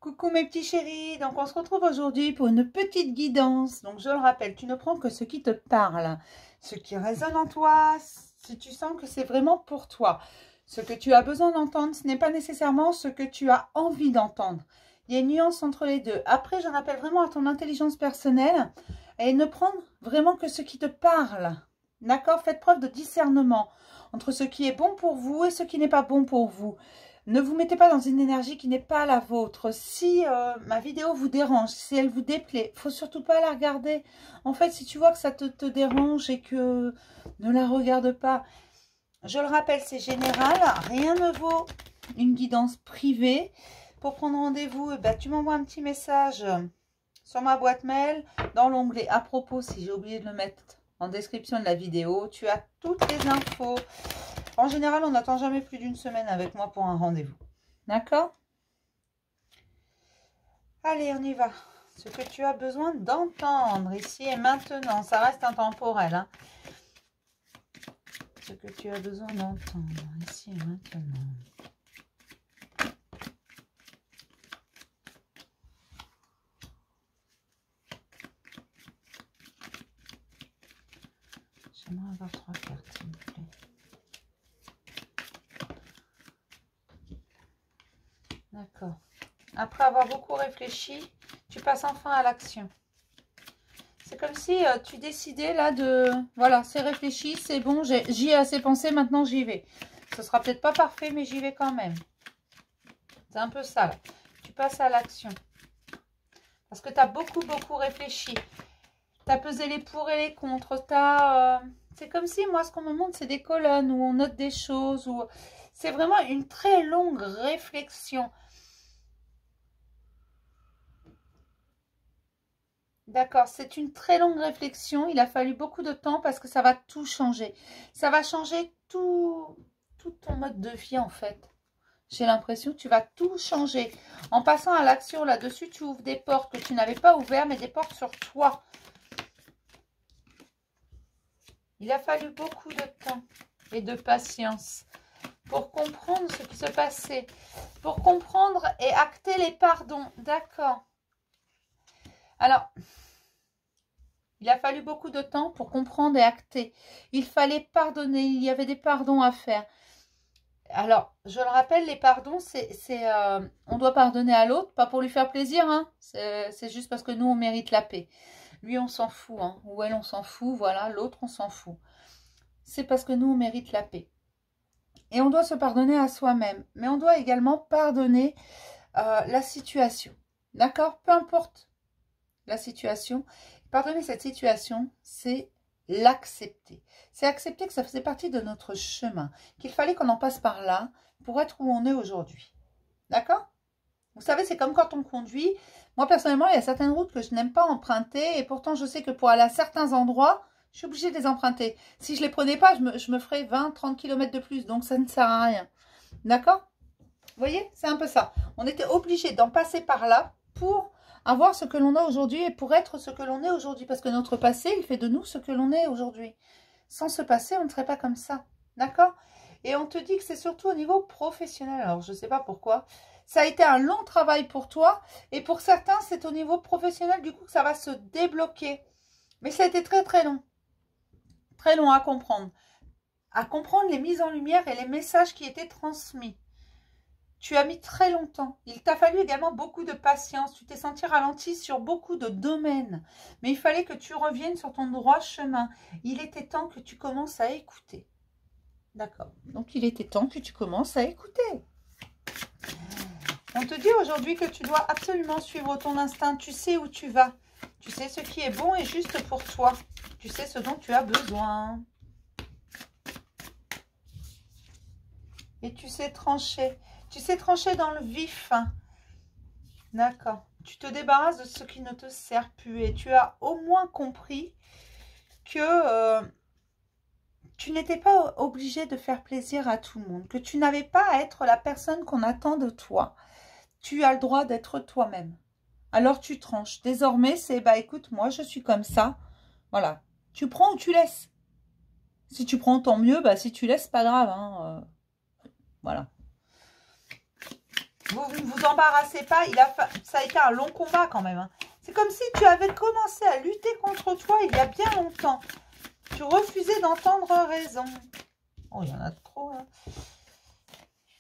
Coucou mes petits chéris, donc on se retrouve aujourd'hui pour une petite guidance. Donc je le rappelle, tu ne prends que ce qui te parle, ce qui résonne en toi, si tu sens que c'est vraiment pour toi. Ce que tu as besoin d'entendre, ce n'est pas nécessairement ce que tu as envie d'entendre. Il y a une nuance entre les deux. Après, j'en appelle vraiment à ton intelligence personnelle et ne prendre vraiment que ce qui te parle. D'accord? Faites preuve de discernement entre ce qui est bon pour vous et ce qui n'est pas bon pour vous. Ne vous mettez pas dans une énergie qui n'est pas la vôtre. Si ma vidéo vous dérange, si elle vous déplaît, il ne faut surtout pas la regarder. En fait, si tu vois que ça te dérange et que ne la regarde pas. Je le rappelle, c'est général. Rien ne vaut une guidance privée. Pour prendre rendez-vous, tu m'envoies un petit message sur ma boîte mail dans l'onglet à propos, si j'ai oublié de le mettre en description de la vidéo. Tu as toutes les infos. En général, on n'attend jamais plus d'une semaine avec moi pour un rendez-vous. D'accord? Allez, on y va. Ce que tu as besoin d'entendre ici et maintenant. Ça reste intemporel. Hein. Ce que tu as besoin d'entendre ici et maintenant. J'aimerais avoir 3 cartes, s'il vous plaît. D'accord. Après avoir beaucoup réfléchi, tu passes enfin à l'action. C'est comme si tu décidais là de... Voilà, c'est réfléchi, c'est bon, j'y ai assez pensé, maintenant j'y vais. Ce sera peut-être pas parfait, mais j'y vais quand même. C'est un peu ça, là. Tu passes à l'action. Parce que tu as beaucoup réfléchi. Tu as pesé les pour et les contre. C'est comme si, moi, ce qu'on me montre, c'est des colonnes où on note des choses. C'est vraiment une très longue réflexion. D'accord, c'est une très longue réflexion. Il a fallu beaucoup de temps parce que ça va tout changer. Ça va changer tout ton mode de vie, en fait. J'ai l'impression que tu vas tout changer. En passant à l'action là-dessus, tu ouvres des portes que tu n'avais pas ouvertes, mais des portes sur toi. Il a fallu beaucoup de temps et de patience pour comprendre ce qui se passait. Pour comprendre et acter les pardons. D'accord. Alors, il a fallu beaucoup de temps pour comprendre et acter. Il fallait pardonner. Il y avait des pardons à faire. Alors, je le rappelle, les pardons, on doit pardonner à l'autre, pas pour lui faire plaisir. Hein. C'est juste parce que nous, on mérite la paix. Lui, on s'en fout. Hein. Ou elle, on s'en fout. Voilà, l'autre, on s'en fout. C'est parce que nous, on mérite la paix. Et on doit se pardonner à soi-même. Mais on doit également pardonner la situation. D'accord? Peu importe la situation. Pardonner cette situation, c'est l'accepter. C'est accepter que ça faisait partie de notre chemin. Qu'il fallait qu'on en passe par là pour être où on est aujourd'hui. D'accord? Vous savez, c'est comme quand on conduit. Moi, personnellement, il y a certaines routes que je n'aime pas emprunter. Et pourtant, je sais que pour aller à certains endroits, je suis obligée de les emprunter. Si je ne les prenais pas, je me ferais 20-30 km de plus. Donc, ça ne sert à rien. D'accord? Vous voyez? C'est un peu ça. On était obligé d'en passer par là pour avoir ce que l'on a aujourd'hui et pour être ce que l'on est aujourd'hui. Parce que notre passé, il fait de nous ce que l'on est aujourd'hui. Sans ce passé, on ne serait pas comme ça. D'accord? Et on te dit que c'est surtout au niveau professionnel. Alors, je ne sais pas pourquoi. Ça a été un long travail pour toi. Et pour certains, c'est au niveau professionnel, du coup, que ça va se débloquer. Mais ça a été très long. Très long à comprendre. À comprendre les mises en lumière et les messages qui étaient transmis. Tu as mis très longtemps. Il t'a fallu également beaucoup de patience. Tu t'es senti ralenti sur beaucoup de domaines. Mais il fallait que tu reviennes sur ton droit chemin. Il était temps que tu commences à écouter. D'accord. Donc, il était temps que tu commences à écouter. On te dit aujourd'hui que tu dois absolument suivre ton instinct. Tu sais où tu vas. Tu sais ce qui est bon et juste pour toi. Tu sais ce dont tu as besoin. Et tu sais trancher. Tu sais trancher dans le vif. D'accord. Tu te débarrasses de ce qui ne te sert plus. Et tu as au moins compris que tu n'étais pas obligé de faire plaisir à tout le monde. Que tu n'avais pas à être la personne qu'on attend de toi. Tu as le droit d'être toi-même. Alors tu tranches. Désormais, c'est, écoute, moi je suis comme ça. Voilà. Tu prends ou tu laisses. Si tu prends, tant mieux. Si tu laisses, pas grave. Hein. Voilà. Vous ne vous embarrassez pas. Ça a été un long combat quand même. Hein. C'est comme si tu avais commencé à lutter contre toi il y a bien longtemps. Tu refusais d'entendre raison. Oh, il y en a trop. Hein.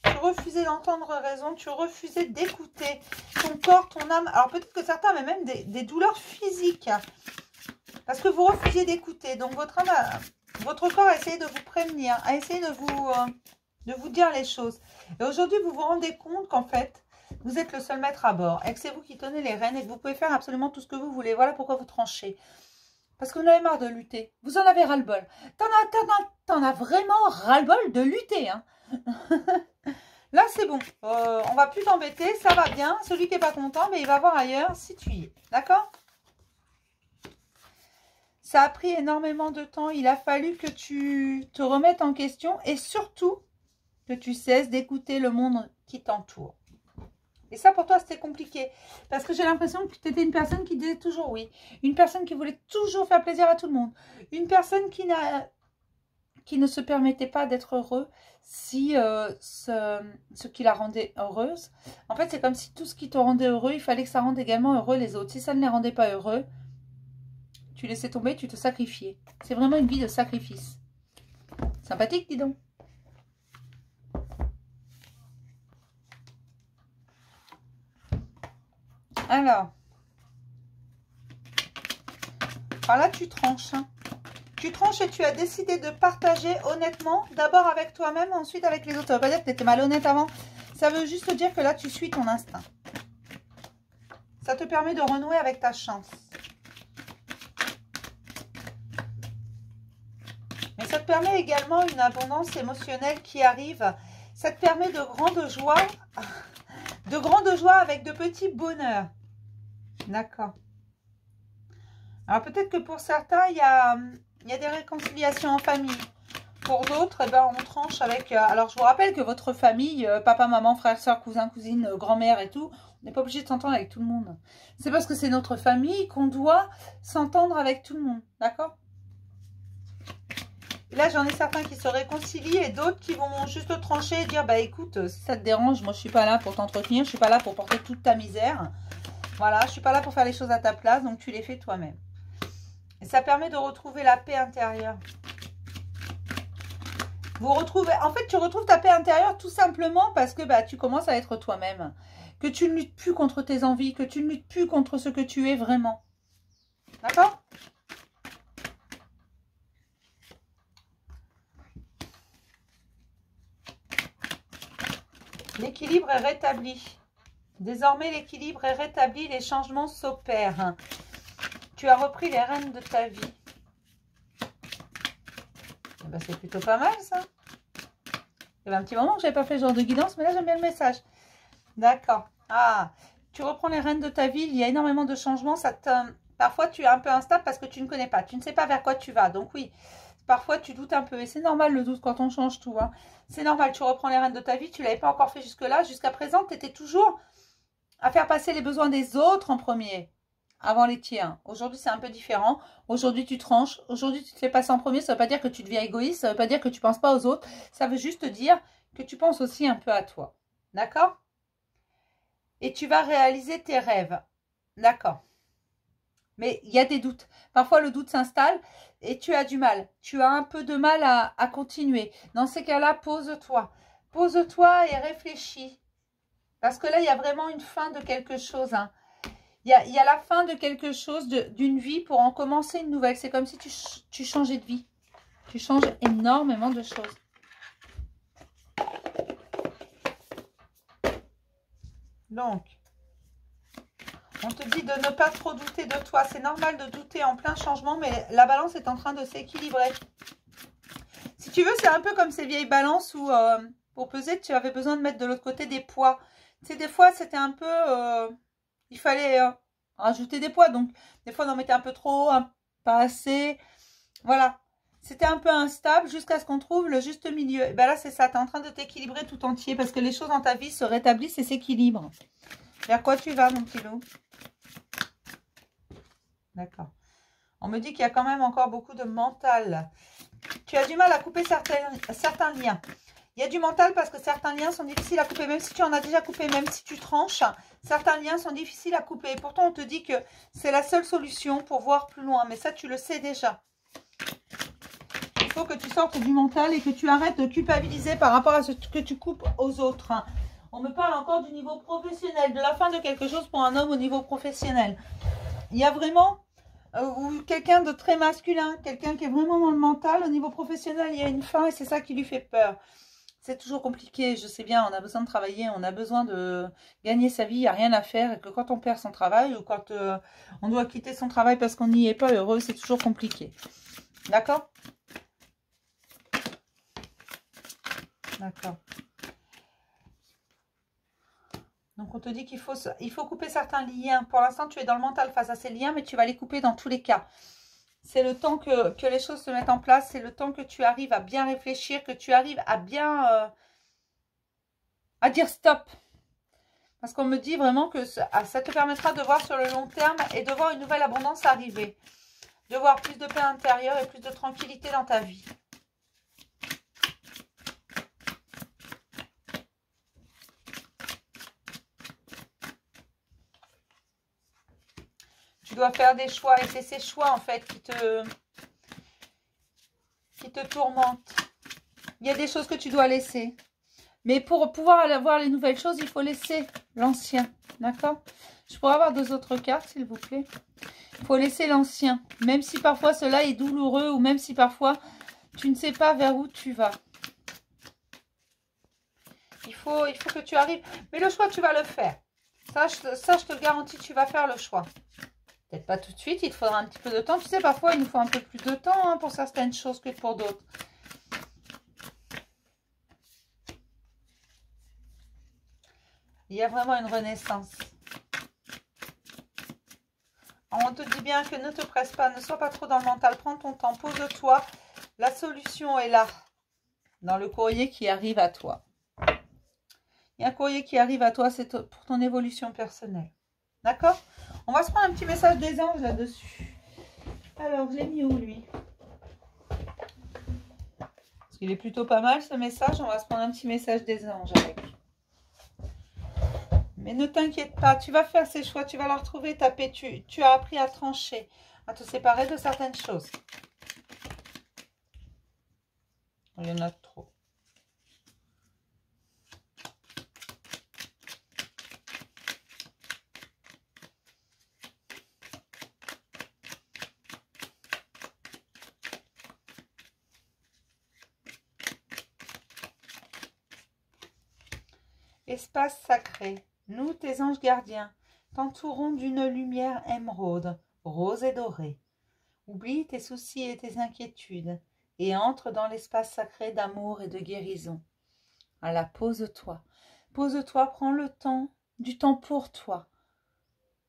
Tu refusais d'entendre raison. Tu refusais d'écouter ton corps, ton âme. Alors peut-être que certains avaient même des douleurs physiques. Parce que vous refusiez d'écouter. Donc votre âme, votre corps a essayé de vous prévenir, a essayé de vous dire les choses. Et aujourd'hui, vous vous rendez compte qu'en fait, vous êtes le seul maître à bord et que c'est vous qui tenez les rênes et que vous pouvez faire absolument tout ce que vous voulez. Voilà pourquoi vous tranchez. Parce que vous en avez marre de lutter. Vous en avez ras-le-bol. T'en as vraiment ras-le-bol de lutter. Hein. Là, c'est bon. On va plus t'embêter. Ça va bien. Celui qui n'est pas content, mais il va voir ailleurs si tu y es. D'accord ? Ça a pris énormément de temps. Il a fallu que tu te remettes en question et surtout que tu cesses d'écouter le monde qui t'entoure. Et ça, pour toi, c'était compliqué. Parce que j'ai l'impression que tu étais une personne qui disait toujours oui. Une personne qui voulait toujours faire plaisir à tout le monde. Une personne qui ne se permettait pas d'être heureux si ce qui la rendait heureuse. En fait, c'est comme si tout ce qui te rendait heureux, il fallait que ça rende également heureux les autres. Si ça ne les rendait pas heureux, tu laissais tomber, tu te sacrifiais. C'est vraiment une vie de sacrifice. Sympathique, dis donc. Alors là, tu tranches. Hein. Tu tranches et tu as décidé de partager honnêtement, d'abord avec toi-même, ensuite avec les autres. Ça ne veut pas dire que tu étais malhonnête avant. Ça veut juste dire que là, tu suis ton instinct. Ça te permet de renouer avec ta chance. Mais ça te permet également une abondance émotionnelle qui arrive. Ça te permet de grande joie avec de petits bonheurs. D'accord. Alors peut-être que pour certains, il y a des réconciliations en famille. Pour d'autres, eh ben, on tranche avec... alors je vous rappelle que votre famille, papa, maman, frère, soeur, cousin, cousine, grand-mère et tout, on n'est pas obligé de s'entendre avec tout le monde. C'est parce que c'est notre famille qu'on doit s'entendre avec tout le monde. D'accord ? Et là, j'en ai certains qui se réconcilient et d'autres qui vont juste trancher et dire, bah écoute, si ça te dérange, moi je suis pas là pour t'entretenir, je suis pas là pour porter toute ta misère. Voilà, je suis pas là pour faire les choses à ta place, donc tu les fais toi-même. Et ça permet de retrouver la paix intérieure. Vous retrouvez, en fait, tu retrouves ta paix intérieure tout simplement parce que bah, tu commences à être toi-même. Que tu ne luttes plus contre tes envies, que tu ne luttes plus contre ce que tu es vraiment. D'accord ? L'équilibre est rétabli. Désormais, l'équilibre est rétabli, les changements s'opèrent. Tu as repris les rênes de ta vie. Eh ben, c'est plutôt pas mal, ça. Il y avait un petit moment que je n'avais pas fait ce genre de guidance, mais là, j'aime bien le message. D'accord. Ah, tu reprends les rênes de ta vie, il y a énormément de changements. Parfois, tu es un peu instable parce que tu ne connais pas. Tu ne sais pas vers quoi tu vas. Donc oui, parfois, tu doutes un peu. Et c'est normal le doute quand on change tout. Hein. C'est normal, tu reprends les rênes de ta vie. Tu ne l'avais pas encore fait jusque-là. Jusqu'à présent, tu étais toujours à faire passer les besoins des autres en premier, avant les tiens. Aujourd'hui, c'est un peu différent. Aujourd'hui, tu tranches. Aujourd'hui, tu te fais passer en premier. Ça ne veut pas dire que tu deviens égoïste. Ça ne veut pas dire que tu ne penses pas aux autres. Ça veut juste dire que tu penses aussi un peu à toi. D'accord ? Et tu vas réaliser tes rêves. D'accord. Mais il y a des doutes. Parfois, le doute s'installe et tu as du mal. Tu as un peu de mal à continuer. Dans ces cas-là, pose-toi. Pose-toi et réfléchis. Parce que là, il y a vraiment une fin de quelque chose. Hein. Il y a la fin de quelque chose, d'une vie pour en commencer une nouvelle. C'est comme si tu changeais de vie. Tu changes énormément de choses. Donc, on te dit de ne pas trop douter de toi. C'est normal de douter en plein changement, mais la balance est en train de s'équilibrer. Si tu veux, c'est un peu comme ces vieilles balances où, pour peser, tu avais besoin de mettre de l'autre côté des poids. Tu sais, des fois, c'était un peu... il fallait rajouter des poids. Donc, des fois, on en mettait un peu trop, pas assez. Voilà. C'était un peu instable jusqu'à ce qu'on trouve le juste milieu. Et ben là, c'est ça. Tu es en train de t'équilibrer tout entier parce que les choses dans ta vie se rétablissent et s'équilibrent. Vers quoi tu vas, mon petit loup? D'accord. On me dit qu'il y a quand même encore beaucoup de mental. Tu as du mal à couper certains liens. Il y a du mental parce que certains liens sont difficiles à couper. Même si tu en as déjà coupé, même si tu tranches, certains liens sont difficiles à couper. Et pourtant, on te dit que c'est la seule solution pour voir plus loin. Mais ça, tu le sais déjà. Il faut que tu sortes du mental et que tu arrêtes de culpabiliser par rapport à ce que tu coupes aux autres. On me parle encore du niveau professionnel, de la fin de quelque chose pour un homme au niveau professionnel. Il y a vraiment quelqu'un de très masculin, quelqu'un qui est vraiment dans le mental. Au niveau professionnel, il y a une fin et c'est ça qui lui fait peur. C'est toujours compliqué, je sais bien, on a besoin de travailler, on a besoin de gagner sa vie, il n'y a rien à faire. Et que quand on perd son travail ou quand on doit quitter son travail parce qu'on n'y est pas heureux, c'est toujours compliqué. D'accord? D'accord. Donc, on te dit qu'il faut couper certains liens. Pour l'instant, tu es dans le mental face à ces liens, mais tu vas les couper dans tous les cas. C'est le temps que les choses se mettent en place. C'est le temps que tu arrives à bien réfléchir, que tu arrives à bien à dire stop. Parce qu'on me dit vraiment que ça te permettra de voir sur le long terme et de voir une nouvelle abondance arriver. De voir plus de paix intérieure et plus de tranquillité dans ta vie. Tu dois faire des choix et c'est ces choix en fait qui te tourmentent. Il y a des choses que tu dois laisser. Mais pour pouvoir aller voir les nouvelles choses, il faut laisser l'ancien. D'accord? Je pourrais avoir 2 autres cartes, s'il vous plaît. Il faut laisser l'ancien. Même si parfois cela est douloureux ou même si parfois tu ne sais pas vers où tu vas. Il faut que tu arrives. Mais le choix, tu vas le faire. Ça, je te le garantis, tu vas faire le choix. Peut-être pas tout de suite, il te faudra un petit peu de temps. Tu sais, parfois, il nous faut un peu plus de temps pour certaines choses que pour d'autres. Il y a vraiment une renaissance. On te dit bien que ne te presse pas, ne sois pas trop dans le mental. Prends ton temps, pose-toi. La solution est là, dans le courrier qui arrive à toi. Il y a un courrier qui arrive à toi, c'est pour ton évolution personnelle. D'accord? On va se prendre un petit message des anges là-dessus. Alors, je l'ai mis où, lui? Parce qu'il est plutôt pas mal, ce message. On va se prendre un petit message des anges avec. Mais ne t'inquiète pas, tu vas faire ces choix, tu vas la retrouver, ta paix. Tu as appris à trancher, à te séparer de certaines choses. Il y en a trop. Espace sacré, nous, tes anges gardiens, t'entourons d'une lumière émeraude, rose et dorée. Oublie tes soucis et tes inquiétudes et entre dans l'espace sacré d'amour et de guérison. Alors, pose-toi. Pose-toi, prends le temps, du temps pour toi.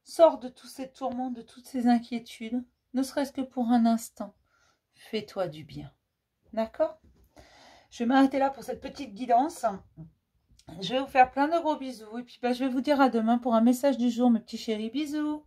Sors de tous ces tourments, de toutes ces inquiétudes, ne serait-ce que pour un instant. Fais-toi du bien. D'accord? Je vais m'arrêter là pour cette petite guidance. Je vais vous faire plein de gros bisous. Et puis je vais vous dire à demain pour un message du jour, mes petits chéris. Bisous!